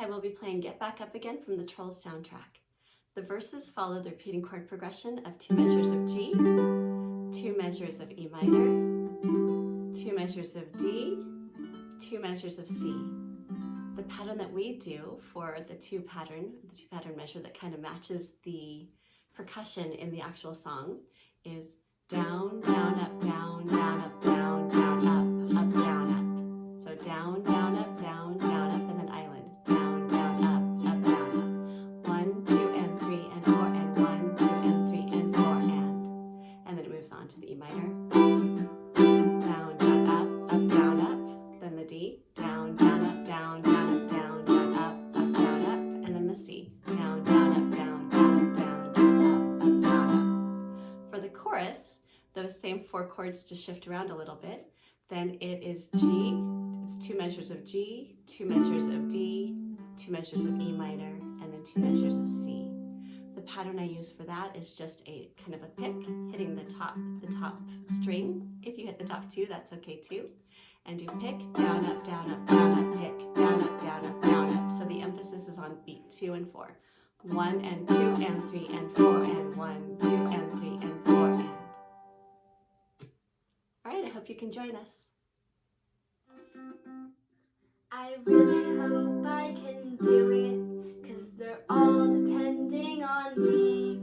Hi, we'll be playing Get Back Up Again from the Trolls soundtrack. The verses follow the repeating chord progression of 2 measures of G, 2 measures of E minor, 2 measures of D, 2 measures of C. The pattern that we do for the two pattern measure that kind of matches the percussion in the actual song is down, down, up, down, down, up, down, down, up, down, up. So down, down, up, down, down, up, and then island. Down, down, up, down, up. 1, 2, and 3, and 4, and 1, 2, and 3, and 4, and then it moves on to the E minor. Down, down, up, down, up. Then the D. Down, down, up, down, down, up, down, down, up, down, up. And then the C. Down, down, up, down, down, up, down, down, up, down, up. For the chorus, those same 4 chords just shift around a little bit. Then it is G. It's 2 measures of G, 2 measures of D, 2 measures of E minor, and then 2 measures of C. The pattern I use for that is just a kind of a pick, hitting the top string. If you hit the top 2, that's okay too. And do pick, down, up, down, up, down, up, pick, down, up, down, up, down, up. So the emphasis is on beat 2 and 4. 1 and 2 and 3 and 4 and 1, 2 and 3 and 4 and. All right, I hope you can join us. I really hope I can do it, 'cause they're all depending on me.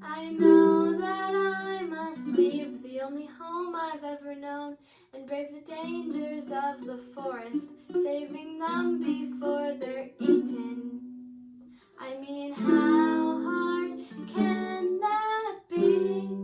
I know that I must leave the only home I've ever known and brave the dangers of the forest, saving them before they're eaten. I mean, how hard can that be?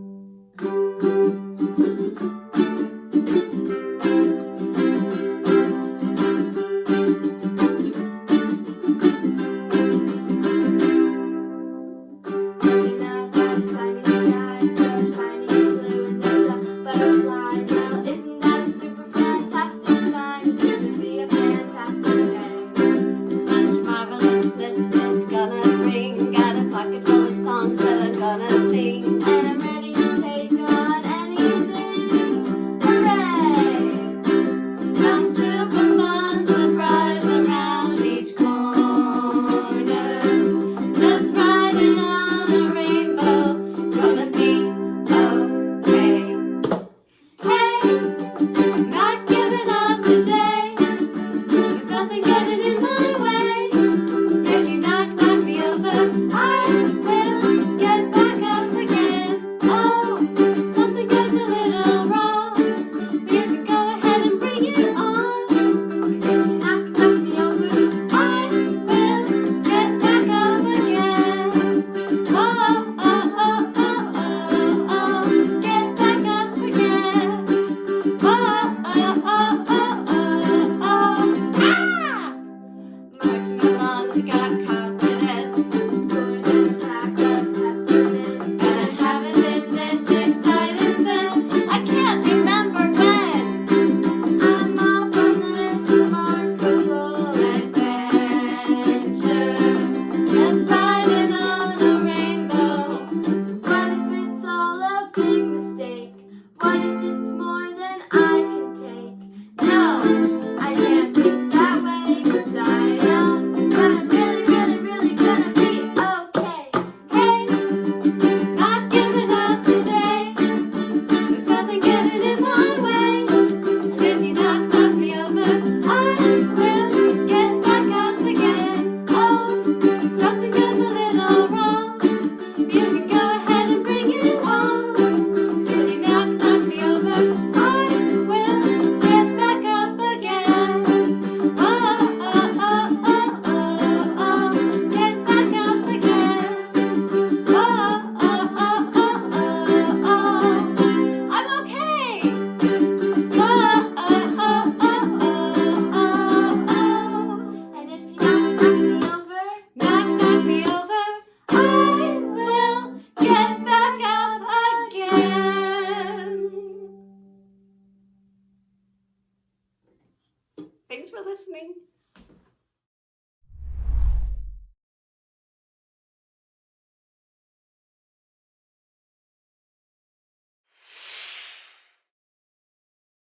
Thanks for listening.